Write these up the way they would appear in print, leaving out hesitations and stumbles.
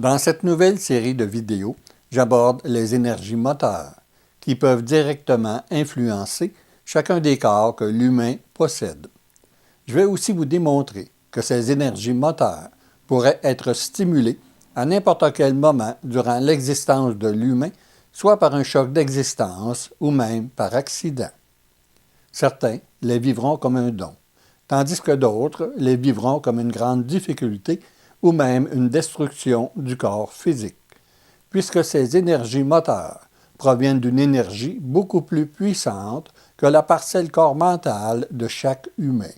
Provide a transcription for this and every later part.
Dans cette nouvelle série de vidéos, j'aborde les énergies moteurs, qui peuvent directement influencer chacun des corps que l'humain possède. Je vais aussi vous démontrer que ces énergies moteurs pourraient être stimulées à n'importe quel moment durant l'existence de l'humain, soit par un choc d'existence ou même par accident. Certains les vivront comme un don, tandis que d'autres les vivront comme une grande difficulté ou même une destruction du corps physique, puisque ces énergies moteurs proviennent d'une énergie beaucoup plus puissante que la parcelle corps mentale de chaque humain.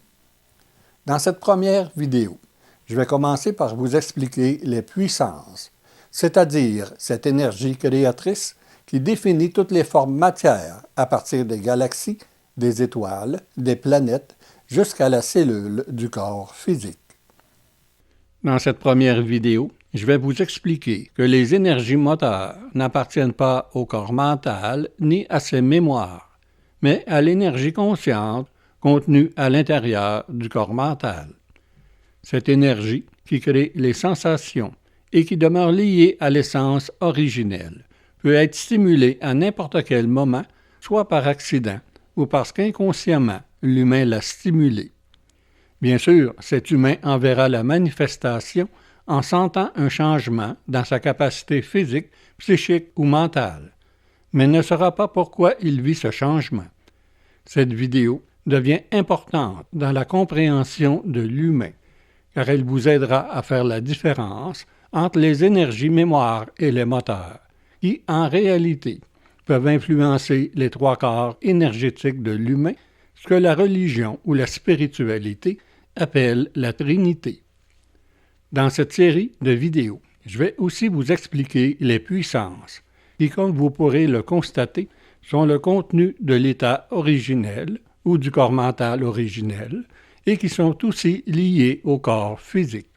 Dans cette première vidéo, je vais commencer par vous expliquer les puissances, c'est-à-dire cette énergie créatrice qui définit toutes les formes matières à partir des galaxies, des étoiles, des planètes, jusqu'à la cellule du corps physique. Dans cette première vidéo, je vais vous expliquer que les énergies moteurs n'appartiennent pas au corps mental ni à ses mémoires, mais à l'énergie consciente contenue à l'intérieur du corps mental. Cette énergie qui crée les sensations et qui demeure liée à l'essence originelle peut être stimulée à n'importe quel moment, soit par accident ou parce qu'inconsciemment l'humain l'a stimulée. Bien sûr, cet humain en verra la manifestation en sentant un changement dans sa capacité physique, psychique ou mentale, mais ne saura pas pourquoi il vit ce changement. Cette vidéo devient importante dans la compréhension de l'humain, car elle vous aidera à faire la différence entre les énergies mémoire et les moteurs, qui, en réalité, peuvent influencer les trois corps énergétiques de l'humain, ce que la religion ou la spiritualité appelle la Trinité. Dans cette série de vidéos, je vais aussi vous expliquer les puissances, qui, comme vous pourrez le constater, sont le contenu de l'état originel ou du corps mental originel et qui sont aussi liés au corps physique.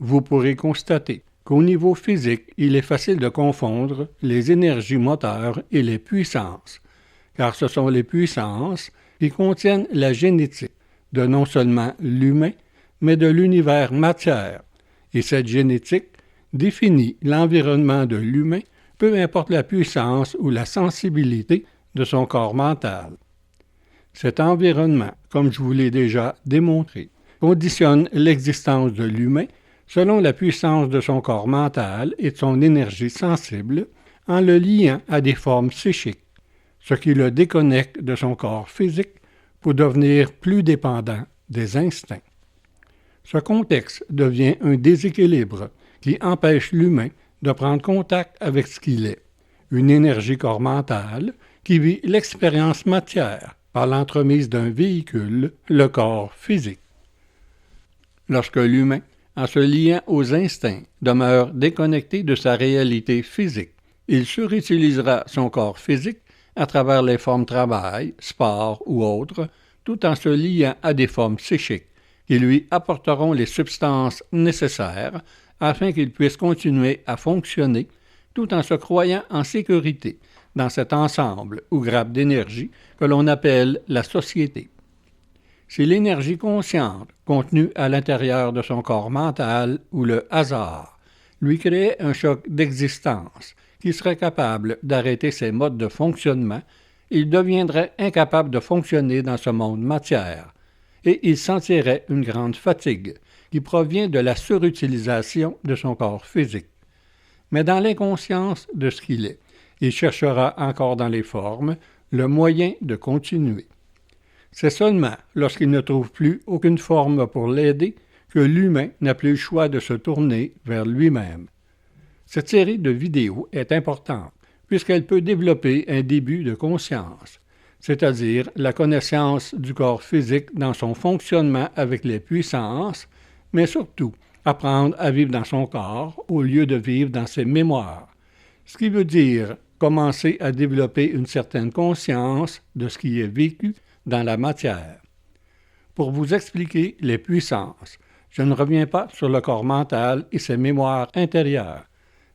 Vous pourrez constater qu'au niveau physique, il est facile de confondre les énergies moteurs et les puissances, car ce sont les puissances qui contiennent la génétique de non seulement l'humain, mais de l'univers matière, et cette génétique définit l'environnement de l'humain, peu importe la puissance ou la sensibilité de son corps mental. Cet environnement, comme je vous l'ai déjà démontré, conditionne l'existence de l'humain selon la puissance de son corps mental et de son énergie sensible en le liant à des formes psychiques, ce qui le déconnecte de son corps physique pour devenir plus dépendant des instincts. Ce contexte devient un déséquilibre qui empêche l'humain de prendre contact avec ce qu'il est, une énergie corps mentale qui vit l'expérience matière par l'entremise d'un véhicule, le corps physique. Lorsque l'humain, en se liant aux instincts, demeure déconnecté de sa réalité physique, il surutilisera son corps physique à travers les formes travail, sport ou autres, tout en se liant à des formes psychiques qui lui apporteront les substances nécessaires afin qu'il puisse continuer à fonctionner tout en se croyant en sécurité dans cet ensemble ou grappe d'énergie que l'on appelle la société. C'est l'énergie consciente contenue à l'intérieur de son corps mental ou le hasard lui créait un choc d'existence qui serait capable d'arrêter ses modes de fonctionnement, il deviendrait incapable de fonctionner dans ce monde matière et il sentirait une grande fatigue qui provient de la surutilisation de son corps physique. Mais dans l'inconscience de ce qu'il est, il cherchera encore dans les formes le moyen de continuer. C'est seulement lorsqu'il ne trouve plus aucune forme pour l'aider que l'humain n'a plus le choix de se tourner vers lui-même. Cette série de vidéos est importante puisqu'elle peut développer un début de conscience, c'est-à-dire la connaissance du corps physique dans son fonctionnement avec les puissances, mais surtout apprendre à vivre dans son corps au lieu de vivre dans ses mémoires, ce qui veut dire commencer à développer une certaine conscience de ce qui est vécu dans la matière. Pour vous expliquer les puissances, je ne reviens pas sur le corps mental et ses mémoires intérieures,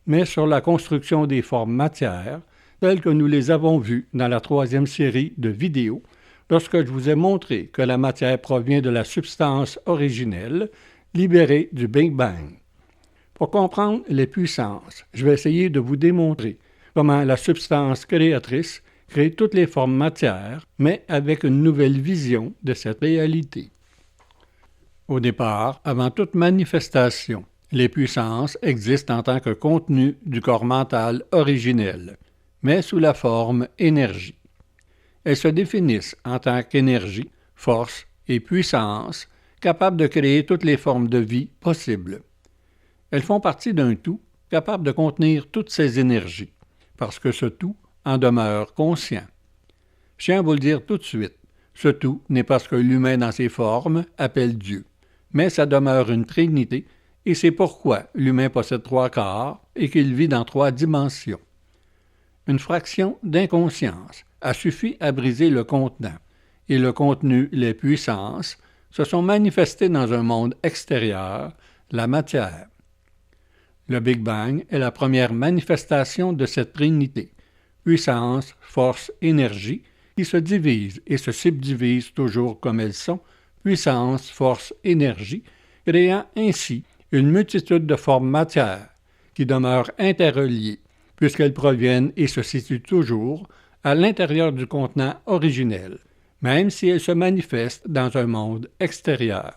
mais sur la construction des formes matières, telles que nous les avons vues dans la troisième série de vidéos, lorsque je vous ai montré que la matière provient de la substance originelle, libérée du Big Bang. Pour comprendre les puissances, je vais essayer de vous démontrer comment la substance créatrice crée toutes les formes matière, mais avec une nouvelle vision de cette réalité. Au départ, avant toute manifestation, les puissances existent en tant que contenu du corps mental originel, mais sous la forme énergie. Elles se définissent en tant qu'énergie, force et puissance, capables de créer toutes les formes de vie possibles. Elles font partie d'un tout, capable de contenir toutes ces énergies, parce que ce tout en demeure conscient. Je tiens à vous le dire tout de suite, ce tout n'est pas ce que l'humain dans ses formes appelle Dieu, mais ça demeure une trinité, et c'est pourquoi l'humain possède 3 corps et qu'il vit dans 3 dimensions. Une fraction d'inconscience a suffi à briser le contenant, et le contenu, les puissances, se sont manifestés dans un monde extérieur, la matière. Le Big Bang est la première manifestation de cette trinité, puissance, force, énergie, qui se divisent et se subdivisent toujours comme elles sont, puissance, force, énergie, créant ainsi une multitude de formes matière qui demeurent interreliées, puisqu'elles proviennent et se situent toujours à l'intérieur du contenant originel, même si elles se manifestent dans un monde extérieur.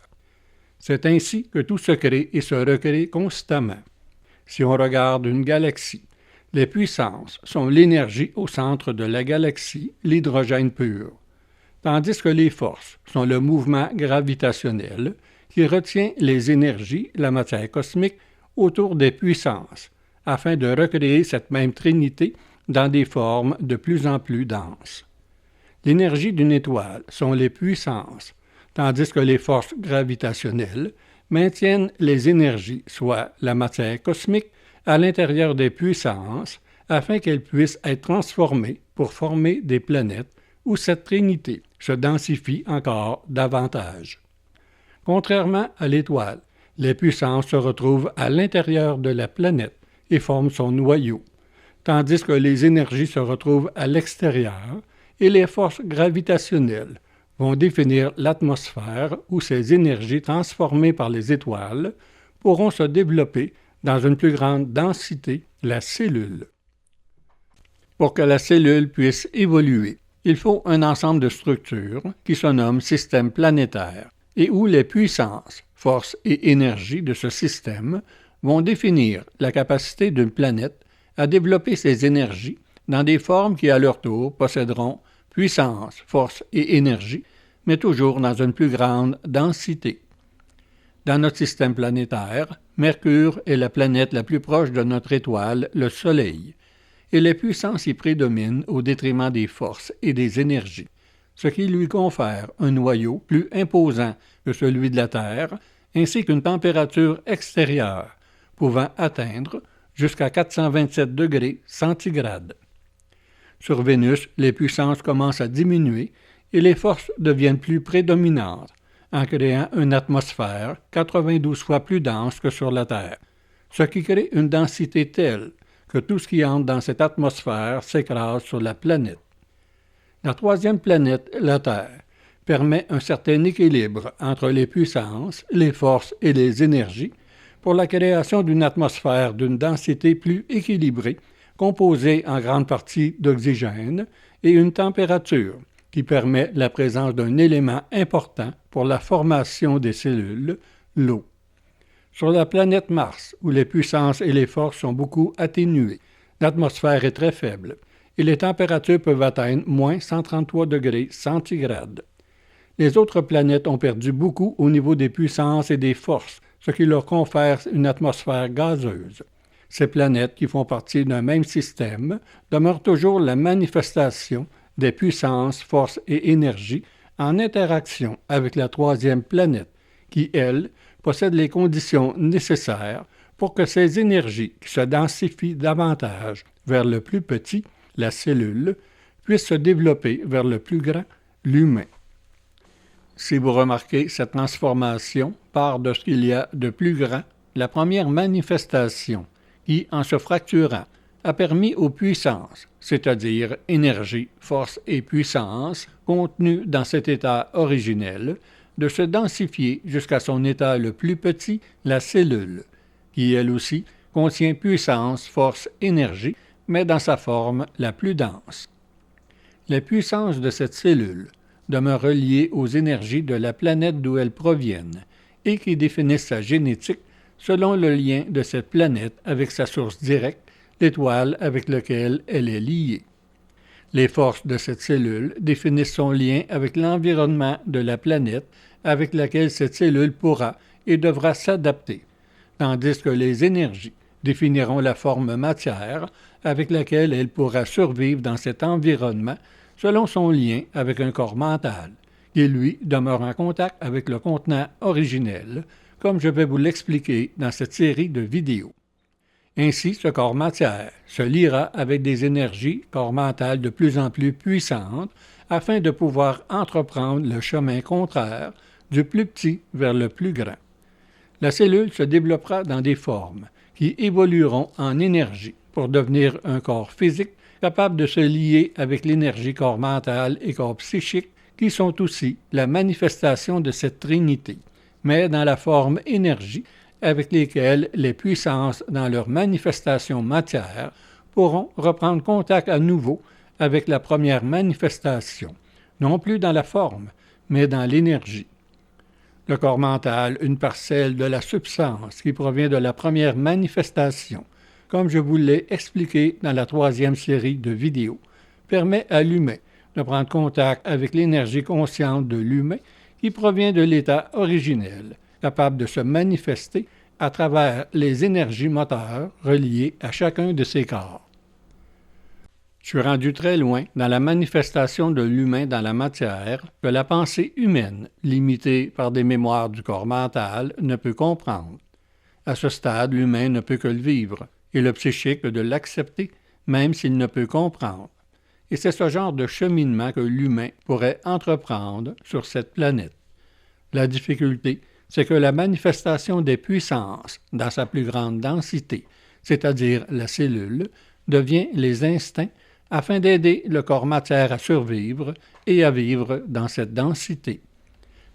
C'est ainsi que tout se crée et se recrée constamment. Si on regarde une galaxie, les puissances sont l'énergie au centre de la galaxie, l'hydrogène pur, tandis que les forces sont le mouvement gravitationnel qui retient les énergies, la matière cosmique, autour des puissances, afin de recréer cette même trinité dans des formes de plus en plus denses. L'énergie d'une étoile sont les puissances, tandis que les forces gravitationnelles maintiennent les énergies, soit la matière cosmique, à l'intérieur des puissances, afin qu'elles puissent être transformées pour former des planètes où cette trinité se densifie encore davantage. Contrairement à l'étoile, les puissances se retrouvent à l'intérieur de la planète et forment son noyau, tandis que les énergies se retrouvent à l'extérieur et les forces gravitationnelles vont définir l'atmosphère où ces énergies transformées par les étoiles pourront se développer dans une plus grande densité, la cellule. Pour que la cellule puisse évoluer, il faut un ensemble de structures qui se nomme système planétaire et où les puissances, forces et énergies de ce système vont définir la capacité d'une planète à développer ses énergies dans des formes qui, à leur tour, posséderont puissance, force et énergie, mais toujours dans une plus grande densité. Dans notre système planétaire, Mercure est la planète la plus proche de notre étoile, le Soleil, et les puissances y prédominent au détriment des forces et des énergies, ce qui lui confère un noyau plus imposant que celui de la Terre, ainsi qu'une température extérieure, pouvant atteindre jusqu'à 427 degrés centigrades. Sur Vénus, les puissances commencent à diminuer et les forces deviennent plus prédominantes, en créant une atmosphère 92 fois plus dense que sur la Terre, ce qui crée une densité telle que tout ce qui entre dans cette atmosphère s'écrase sur la planète. La troisième planète, la Terre, permet un certain équilibre entre les puissances, les forces et les énergies pour la création d'une atmosphère d'une densité plus équilibrée, composée en grande partie d'oxygène, et une température qui permet la présence d'un élément important pour la formation des cellules, l'eau. Sur la planète Mars, où les puissances et les forces sont beaucoup atténuées, l'atmosphère est très faible et les températures peuvent atteindre moins 133 degrés centigrades. Les autres planètes ont perdu beaucoup au niveau des puissances et des forces, ce qui leur confère une atmosphère gazeuse. Ces planètes, qui font partie d'un même système, demeurent toujours la manifestation des puissances, forces et énergies en interaction avec la troisième planète, qui, elle, possède les conditions nécessaires pour que ces énergies qui se densifient davantage vers le plus petit, la cellule, puissent se développer vers le plus grand, l'humain. Si vous remarquez, cette transformation part de ce qu'il y a de plus grand, la première manifestation qui, en se fracturant, a permis aux puissances, c'est-à-dire énergie, force et puissance, contenues dans cet état originel, de se densifier jusqu'à son état le plus petit, la cellule, qui elle aussi contient puissance, force, énergie, mais dans sa forme la plus dense. Les puissances de cette cellule demeurent reliées aux énergies de la planète d'où elles proviennent et qui définissent sa génétique selon le lien de cette planète avec sa source directe, l'étoile avec laquelle elle est liée. Les forces de cette cellule définissent son lien avec l'environnement de la planète avec laquelle cette cellule pourra et devra s'adapter, tandis que les énergies définiront la forme matière avec laquelle elle pourra survivre dans cet environnement selon son lien avec un corps mental, qui lui demeure en contact avec le contenant originel, comme je vais vous l'expliquer dans cette série de vidéos. Ainsi, ce corps matière se liera avec des énergies corps mentales de plus en plus puissantes afin de pouvoir entreprendre le chemin contraire du plus petit vers le plus grand. La cellule se développera dans des formes qui évolueront en énergie pour devenir un corps physique capable de se lier avec l'énergie corps mental et corps psychique qui sont aussi la manifestation de cette trinité, mais dans la forme énergie avec lesquelles les puissances dans leur manifestation matière pourront reprendre contact à nouveau avec la première manifestation, non plus dans la forme, mais dans l'énergie. Le corps mental, une parcelle de la substance qui provient de la première manifestation, comme je vous l'ai expliqué dans la 3e série de vidéos, permet à l'humain de prendre contact avec l'énergie consciente de l'humain qui provient de l'état originel, capable de se manifester à travers les énergies moteurs reliées à chacun de ces corps. Je suis rendu très loin dans la manifestation de l'humain dans la matière que la pensée humaine, limitée par des mémoires du corps mental, ne peut comprendre. À ce stade, l'humain ne peut que le vivre, et le psychique de l'accepter, même s'il ne peut comprendre. Et c'est ce genre de cheminement que l'humain pourrait entreprendre sur cette planète. La difficulté, c'est que la manifestation des puissances, dans sa plus grande densité, c'est-à-dire la cellule, devient les instincts afin d'aider le corps matière à survivre et à vivre dans cette densité.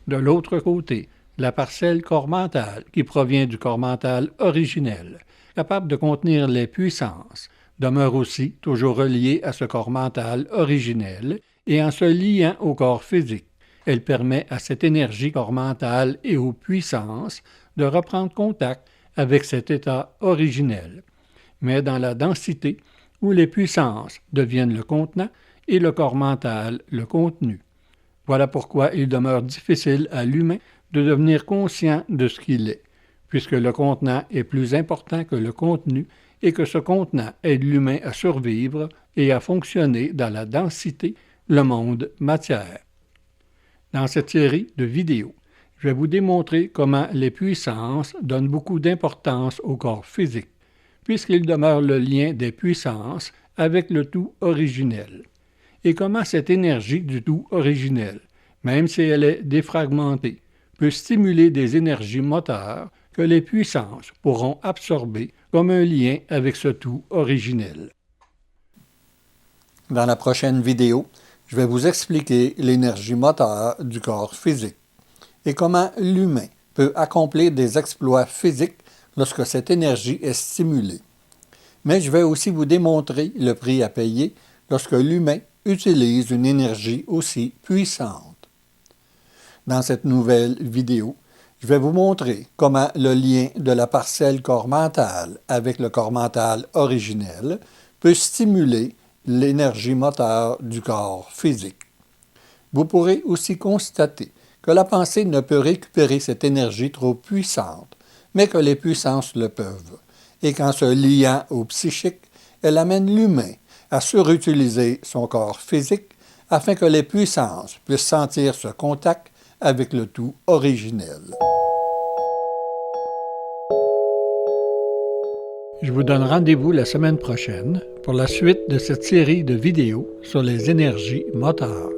De l'autre côté, la parcelle corps mental, qui provient du corps mental originel, capable de contenir les puissances, demeure aussi toujours reliée à ce corps mental originel et en se liant au corps physique. Elle permet à cette énergie corps mental et aux puissances de reprendre contact avec cet état originel, mais dans la densité où les puissances deviennent le contenant et le corps mental le contenu. Voilà pourquoi il demeure difficile à l'humain de devenir conscient de ce qu'il est, puisque le contenant est plus important que le contenu et que ce contenant aide l'humain à survivre et à fonctionner dans la densité, le monde matière. Dans cette série de vidéos, je vais vous démontrer comment les puissances donnent beaucoup d'importance au corps physique, puisqu'il demeure le lien des puissances avec le tout originel, et comment cette énergie du tout originel, même si elle est défragmentée, peut stimuler des énergies moteurs que les puissances pourront absorber comme un lien avec ce tout originel. Dans la prochaine vidéo, je vais vous expliquer l'énergie moteur du corps physique et comment l'humain peut accomplir des exploits physiques lorsque cette énergie est stimulée. Mais je vais aussi vous démontrer le prix à payer lorsque l'humain utilise une énergie aussi puissante. Dans cette nouvelle vidéo, je vais vous montrer comment le lien de la parcelle corps mental avec le corps mental originel peut stimuler l'énergie moteur du corps physique. Vous pourrez aussi constater que la pensée ne peut récupérer cette énergie trop puissante, mais que les puissances le peuvent, et qu'en se liant au psychique, elle amène l'humain à surutiliser son corps physique afin que les puissances puissent sentir ce contact avec le tout originel. Je vous donne rendez-vous la semaine prochaine pour la suite de cette série de vidéos sur les énergies moteurs.